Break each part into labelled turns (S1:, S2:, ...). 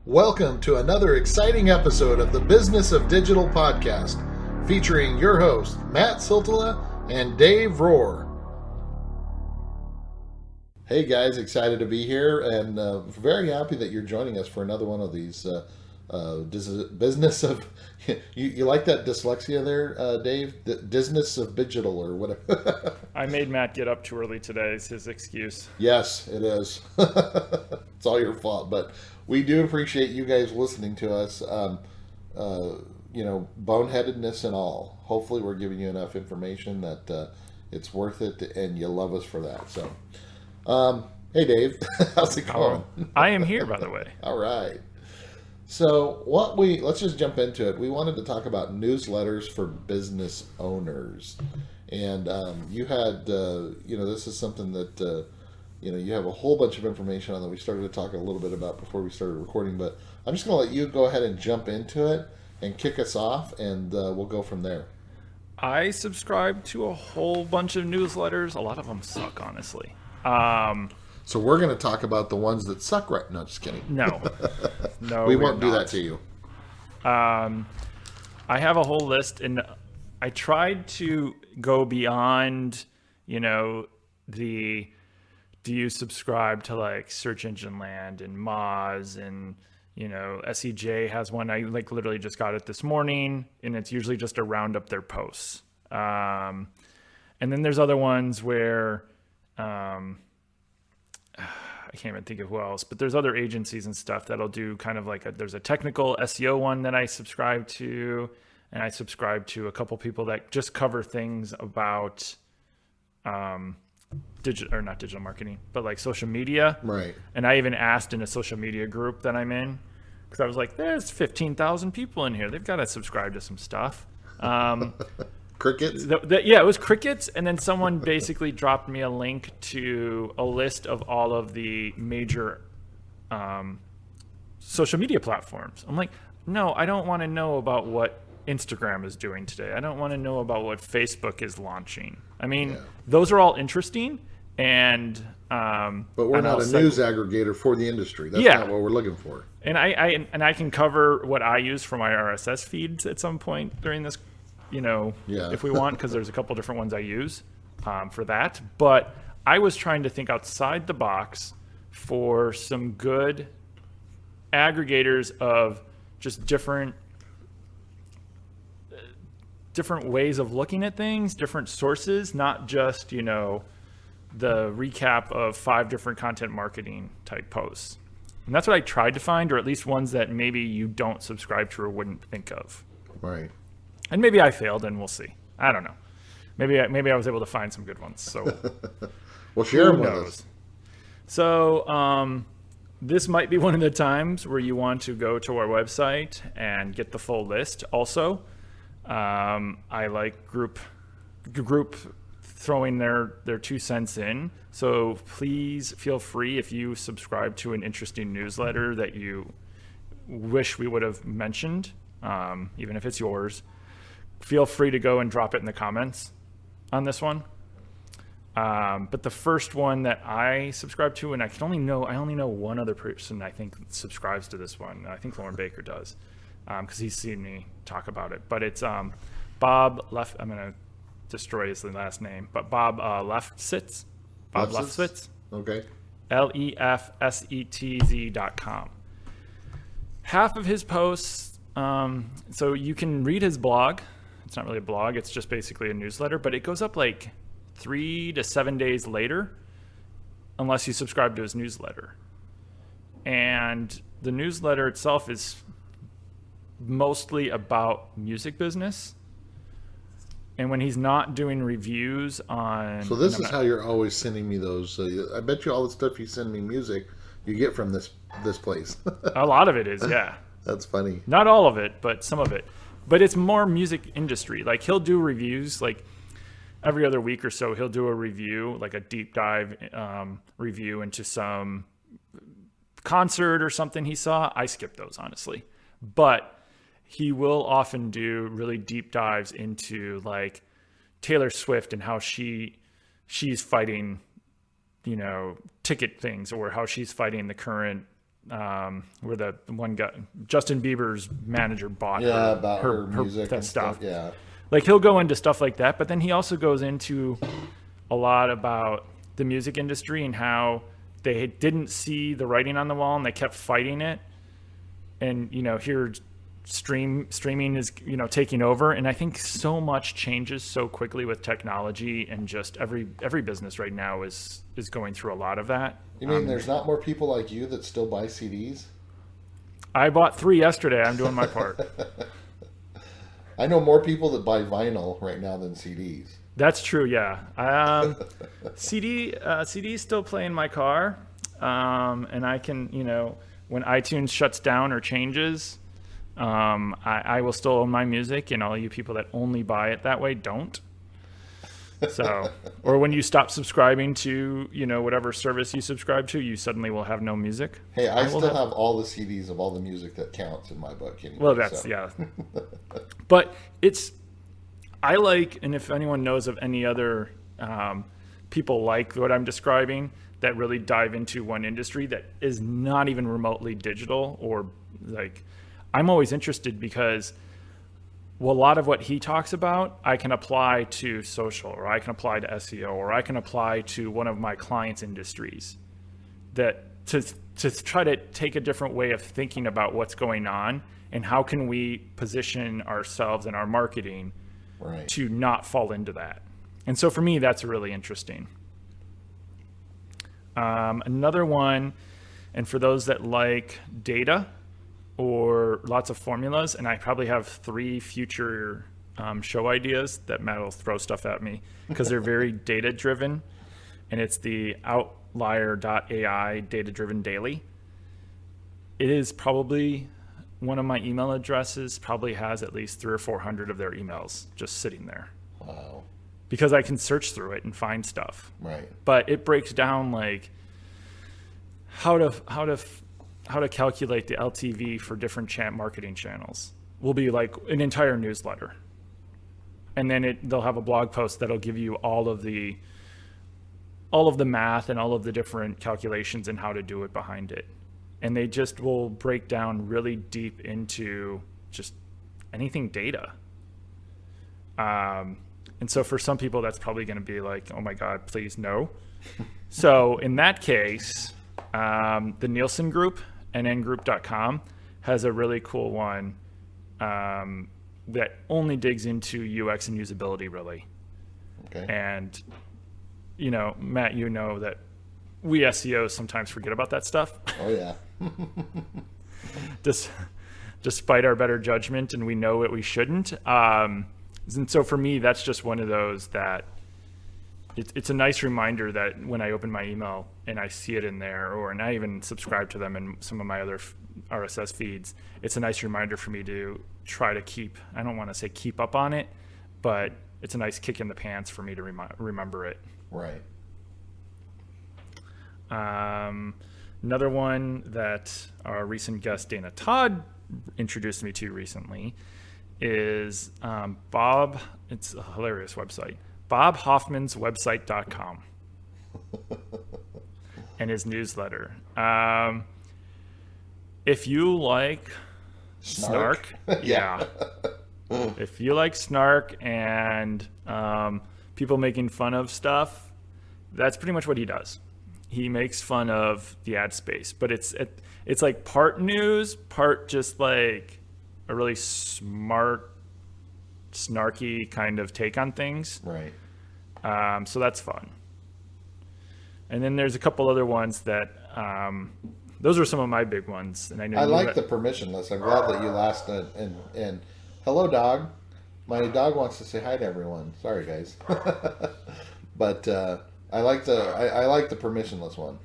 S1: Welcome to another exciting episode of the Business of Digital podcast, featuring your hosts, Matt Siltala and Dave Rohr. Hey guys, excited to be here and very happy that you're joining us for another one of these business of, you like that dyslexia there, Dave? The business of digital or whatever.
S2: I made Matt get up too early today. It's his excuse.
S1: Yes, it is. It's all your fault, but we do appreciate you guys listening to us. Boneheadedness and all. Hopefully we're giving you enough information that it's worth it and you love us for that. So, hey Dave, how's it going?
S2: I am here, by the way.
S1: All right. So let's just jump into it. We wanted to talk about newsletters for business owners. And you had, this is something that, you have a whole bunch of information on that we started to talk a little bit about before we started recording. But I'm just going to let you go ahead and jump into it and kick us off, and we'll go from there.
S2: I subscribe to a whole bunch of newsletters. A lot of them suck, honestly.
S1: So we're going to talk about the ones that suck right now. Just kidding.
S2: No,
S1: we won't do that to you.
S2: I have a whole list, and I tried to go beyond, do you subscribe to like Search Engine Land and Moz and, SEJ has one. I literally just got it this morning, and it's usually just to round up their posts. And then there's other ones where, I can't even think of who else, but there's other agencies and stuff that'll do kind of like there's a technical SEO one that I subscribe to, and I subscribe to a couple people that just cover things about not digital marketing, but like social media.
S1: Right.
S2: And I even asked in a social media group that I'm in, because I was like, there's 15,000 people in here. They've got to subscribe to some stuff.
S1: Crickets?
S2: Yeah, it was crickets. And then someone basically dropped me a link to a list of all of the major social media platforms. I'm like, no, I don't want to know about what Instagram is doing today. I don't want to know about what Facebook is launching. I mean, Those are all interesting. And
S1: but we're not a news aggregator for the industry. That's not what we're looking for.
S2: And I can cover what I use for my RSS feeds at some point during this, if we want, because there's a couple different ones I use for that. But I was trying to think outside the box for some good aggregators of just different ways of looking at things, different sources, not just, the recap of 5 different content marketing type posts. And that's what I tried to find, or at least ones that maybe you don't subscribe to or wouldn't think of.
S1: Right.
S2: And maybe I failed, and we'll see. I don't know. Maybe I was able to find some good ones. So,
S1: well, share them with us.
S2: So, this might be one of the times where you want to go to our website and get the full list. Also, I like group throwing their 2 cents in. So please feel free, if you subscribe to an interesting newsletter that you wish we would have mentioned, even if it's yours, feel free to go and drop it in the comments on this one. But the first one that I subscribe to, and I only know one other person I think subscribes to this one. I think Lauren Baker does, because he's seen me talk about it. But it's Bob Left. I'm gonna destroy his last name, but Bob Lefsetz. Bob Lefsetz.
S1: Okay.
S2: LEFSETZ.com. Half of his posts, so you can read his blog. It's not really a blog, it's just basically a newsletter, but it goes up like 3 to 7 days later unless you subscribe to his newsletter. And the newsletter itself is mostly about music business. And when he's not doing reviews on...
S1: So this is how you're always sending me those. I bet you all the stuff you send me music, you get from this place.
S2: A lot of it is, yeah.
S1: That's funny.
S2: Not all of it, but some of it. But it's more music industry. Like, he'll do reviews, like, every other week or so, he'll do a review, like a deep dive review into some concert or something he saw. I skip those, honestly. But he will often do really deep dives into like Taylor Swift and how she's fighting, ticket things, or how she's fighting the current where the one guy, Justin Bieber's manager, bought
S1: about her music
S2: that
S1: and
S2: stuff.
S1: Yeah.
S2: Like he'll go into stuff like that, but then he also goes into a lot about the music industry and how they didn't see the writing on the wall and they kept fighting it. And here streaming is taking over, and I think so much changes so quickly with technology, and just every business right now is going through a lot of that.
S1: You mean there's not more people like you that still buy CDs?
S2: I bought 3 yesterday. I'm doing my part.
S1: I know more people that buy vinyl right now than CDs.
S2: That's true, yeah. CDs still play in my car, and I can, when iTunes shuts down or changes, I will still own my music, and all you people that only buy it that way don't. So, or when you stop subscribing to, whatever service you subscribe to, you suddenly will have no music.
S1: Hey, I still have all the CDs of all the music that counts in my book. Anyway,
S2: well, that's, yeah. But I like, and if anyone knows of any other people like what I'm describing that really dive into one industry that is not even remotely digital, or like, I'm always interested because a lot of what he talks about, I can apply to social, or I can apply to SEO, or I can apply to one of my clients' industries, that to try to take a different way of thinking about what's going on and how can we position ourselves and our marketing to not fall into that. And so for me, that's really interesting. Another one, and for those that like data or lots of formulas, and I probably have 3 future show ideas that Matt will throw stuff at me because they're very data driven, and it's the Outlier.ai Data Driven Daily. It is probably one of my email addresses, probably has at least 300 or 400 of their emails just sitting there.
S1: Wow.
S2: Because I can search through it and find stuff.
S1: Right.
S2: But it breaks down like how to calculate the LTV for different marketing channels. Will be like an entire newsletter. And then they'll have a blog post that'll give you all of the math and all of the different calculations and how to do it behind it. And they just will break down really deep into just anything data. And so for some people, that's probably going to be like, oh my God, please no. So in that case, the Nielsen Group, nngroup.com, has a really cool one that only digs into UX and usability, really.
S1: Okay.
S2: And, Matt, that we SEOs sometimes forget about that stuff.
S1: Oh, yeah.
S2: Despite our better judgment, and we know what we shouldn't. And so for me, that's just one of those that it's a nice reminder that when I open my email and I see it in there, and I even subscribe to them in some of my other RSS feeds, it's a nice reminder for me to try to I don't want to say keep up on it, but it's a nice kick in the pants for me to remember it.
S1: Right.
S2: Another one that our recent guest Dana Todd introduced me to recently is Bob. It's a hilarious website. BobHoffman'sWebsite.com and his newsletter. If you like snark, yeah. If you like snark and people making fun of stuff, that's pretty much what he does. He makes fun of the ad space, but it's like part news, part just like a really smart, snarky kind of take on things.
S1: Right.
S2: So that's fun. And then there's a couple other ones that those are some of my big ones. And I
S1: like the permissionless. I'm glad that you last and hello, dog. My dog wants to say hi to everyone. Sorry, guys. But I like the permissionless one.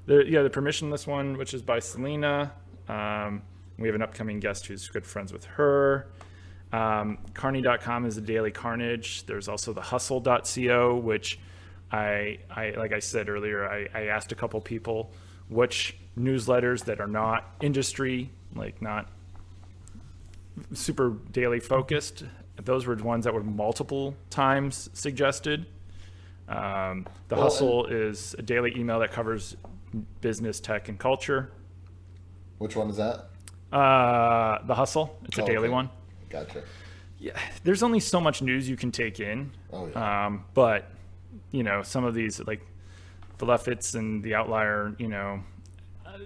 S2: The permissionless one, which is by Selena. We have an upcoming guest who's good friends with her. Carney.com is a daily carnage. There's also the hustle.co, which I like I said earlier, I asked a couple people which newsletters that are not industry, like not super daily focused. Those were ones that were multiple times suggested. The Hustle is a daily email that covers business, tech, and culture.
S1: Which one is that?
S2: The Hustle. It's a
S1: Oh,
S2: daily
S1: okay.
S2: one.
S1: Gotcha.
S2: Yeah, there's only so much news you can take in.
S1: Oh, yeah.
S2: But some of these like the Lefts and the Outlier,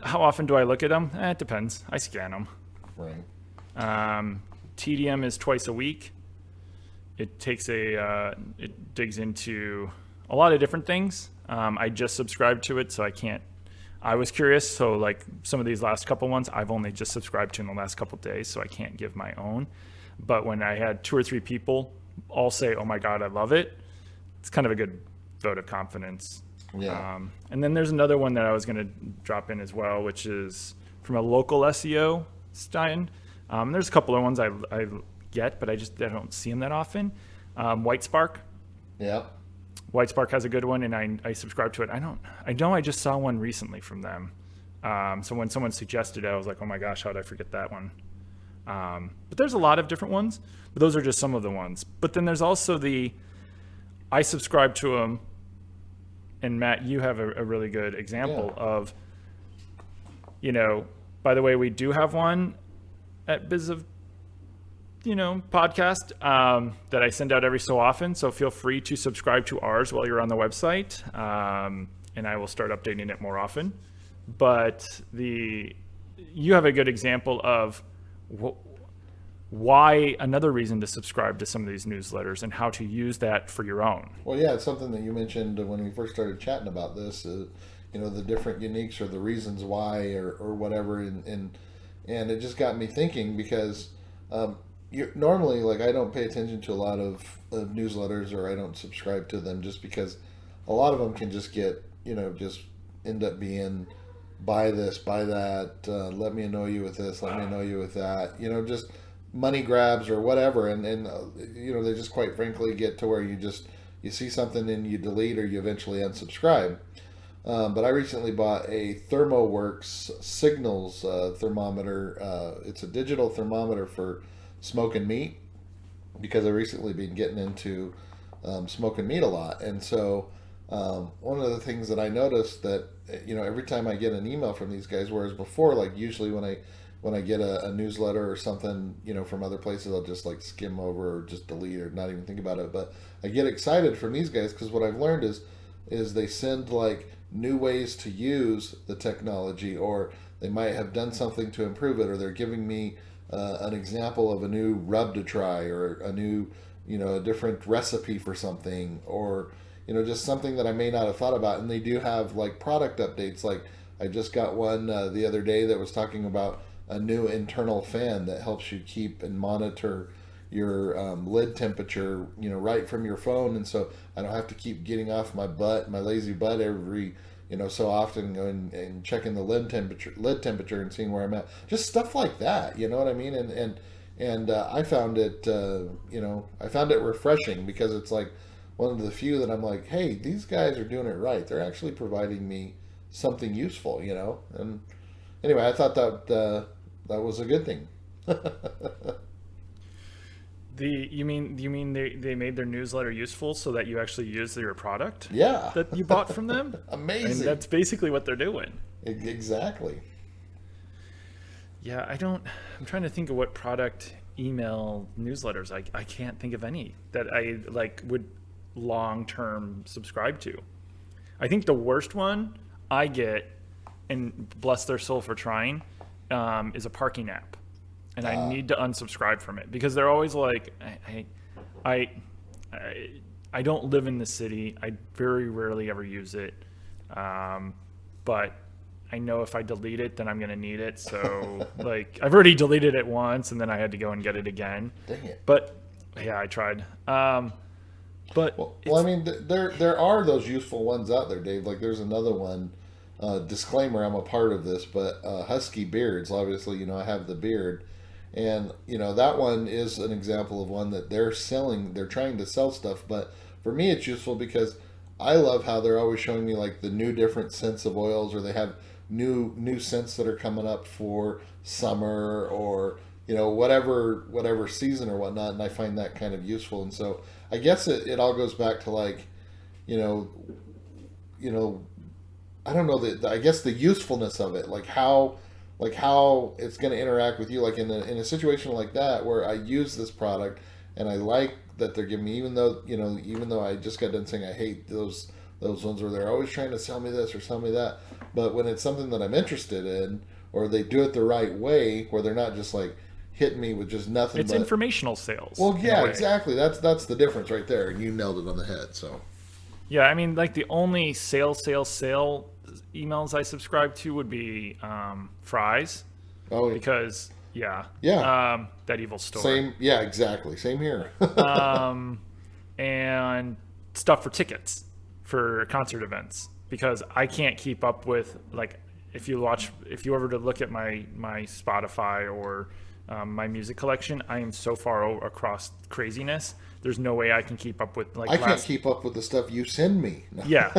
S2: how often do I look at them? It depends. I scan them.
S1: Right.
S2: TDM is twice a week. It takes it digs into a lot of different things. I just subscribed to it, so I can't. I was curious, so like some of these last couple ones, I've only just subscribed to in the last couple days, so I can't give my own. But when I had 2 or 3 people all say, "Oh my God, I love it," it's kind of a good vote of confidence.
S1: Yeah.
S2: And then there's another one that I was going to drop in as well, which is from a local SEO stand. There's a couple of ones I get, but I don't see them that often. White Spark.
S1: Yeah.
S2: White Spark has a good one, and I subscribe to it. I know I just saw one recently from them. So when someone suggested it, I was like, oh my gosh, how did I forget that one? But there's a lot of different ones, but those are just some of the ones. But then there's also I subscribe to them, and Matt, you have a really good example of, by the way, we do have one at podcast that I send out every so often. So feel free to subscribe to ours while you're on the website, and I will start updating it more often. But you have a good example of why another reason to subscribe to some of these newsletters and how to use that for your own.
S1: Well, yeah, it's something that you mentioned when we first started chatting about this. The different uniques or the reasons why or whatever, and it just got me thinking because. Normally, like, I don't pay attention to a lot of newsletters, or I don't subscribe to them just because a lot of them can just get, just end up being buy this, buy that, let me annoy you with this, let me annoy you with that, just money grabs or whatever. And they just quite frankly get to where you see something and you delete or you eventually unsubscribe. But I recently bought a ThermoWorks Signals thermometer. It's a digital thermometer for smoking meat because I've recently been getting into smoking meat a lot. And so one of the things that I noticed that, every time I get an email from these guys, whereas before, like usually when I get a newsletter or something, from other places, I'll just like skim over or just delete or not even think about it. But I get excited from these guys because what I've learned is they send like new ways to use the technology, or they might have done something to improve it, or they're giving me an example of a new rub to try, or a new, a different recipe for something, or, just something that I may not have thought about. And they do have like product updates. Like I just got one the other day that was talking about a new internal fan that helps you keep and monitor your lid temperature, right from your phone. And so I don't have to keep getting off my lazy butt every, so often going and checking the lid temperature and seeing where I'm at. Just stuff like that, you know what I mean? And I found it, I found it refreshing because it's like one of the few that I'm like, hey, these guys are doing it right. They're actually providing me something useful, And anyway, I thought that was a good thing.
S2: You mean they made their newsletter useful so that you actually use your product?
S1: Yeah.
S2: That you bought from them?
S1: Amazing.
S2: And that's basically what they're doing.
S1: Exactly.
S2: Yeah, I'm trying to think of what product email newsletters. I can't think of any that I like would long-term subscribe to. I think the worst one I get, and bless their soul for trying, is a parking app. And I need to unsubscribe from it because they're always like, I don't live in the city. I very rarely ever use it. But I know if I delete it, then I'm going to need it. So like I've already deleted it once and then I had to go and get it again.
S1: Dang it.
S2: But yeah, I tried. But
S1: well, I mean, there are those useful ones out there, Dave. Like there's another one, disclaimer, I'm a part of this, but Husky Beards, obviously, I have the beard. And, that one is an example of one that they're trying to sell stuff. But for me, it's useful because I love how they're always showing me like the new different scents of oils, or they have new scents that are coming up for summer, or, whatever season or whatnot. And I find that kind of useful. And so I guess it all goes back to like, I don't know, I guess the usefulness of it, like how, like how it's going to interact with you. Like in a situation like that where I use this product and I like that they're giving me, even though even though I just got done saying I hate those ones where they're always trying to sell me this or sell me that, but when it's something that I'm interested in, or they do it the right way, where they're not just like hitting me with just nothing.
S2: It's
S1: but
S2: informational sales.
S1: well, yeah, exactly. That's the difference right there, and you nailed it on the head. So
S2: Yeah, I mean, like the only sale emails I subscribe to would be Fry's,
S1: oh
S2: because yeah, that evil store.
S1: same, yeah, exactly, same here.
S2: And stuff for tickets for concert events, because I can't keep up with, like, if you ever to look at my Spotify or my music collection, I am so far across craziness. There's no way I can keep up with, like,
S1: I can't keep up with the stuff you send me. No.
S2: Yeah.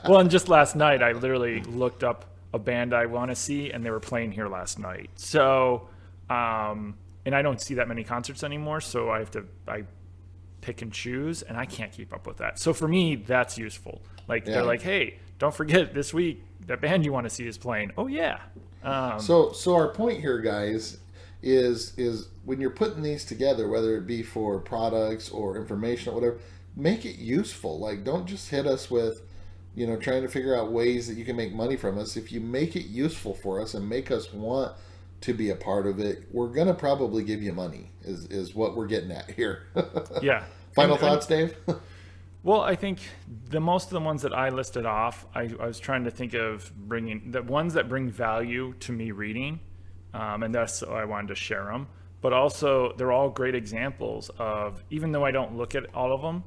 S2: Well, and just last night, I literally looked up a band I want to see, and they were playing here last night. So, and I don't see that many concerts anymore, so I pick and choose, and I can't keep up with that. So for me, that's useful. Like, they're like, hey, don't forget this week, that band you want to see is playing. Oh, yeah.
S1: So our point here, guys, is when you're putting these together, whether it be for products or information or whatever, make it useful. Like, don't just hit us with, trying to figure out ways that you can make money from us. If you make it useful for us and make us want to be a part of it, we're going to probably give you money, is what we're getting at here.
S2: Yeah.
S1: Final thoughts, Dave?
S2: Well, I think most of the ones that I listed off, I was trying to think of bringing the ones that bring value to me reading, and that's why I wanted to share them. But also, they're all great examples of, even though I don't look at all of them,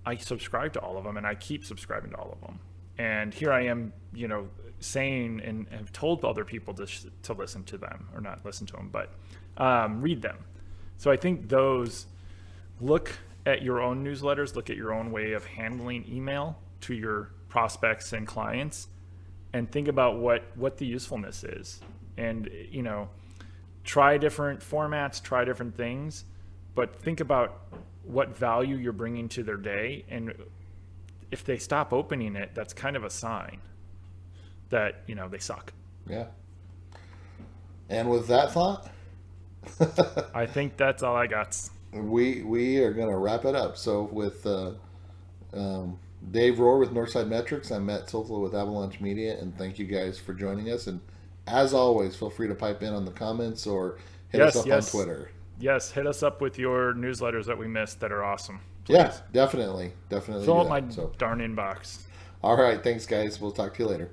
S2: I subscribe to all of them, and I keep subscribing to all of them. And here I am, saying and have told other people to listen to them, or not listen to them, but read them. So I think those, look at your own newsletters, look at your own way of handling email to your prospects and clients, and think about what the usefulness is. And, try different formats, try different things, but think about what value you're bringing to their day. And if they stop opening it, that's kind of a sign that, they suck.
S1: Yeah. And with that thought,
S2: I think that's all I got.
S1: we are going to wrap it up. So with Dave Rohr with Northside Metrics, I'm Matt Tilfla with Avalanche Media, and thank you guys for joining us. And as always, feel free to pipe in on the comments or hit us up on Twitter.
S2: Yes, hit us up with your newsletters that we missed that are awesome. Please.
S1: Yeah, definitely.
S2: Fill up my darn inbox.
S1: All right, thanks, guys. We'll talk to you later.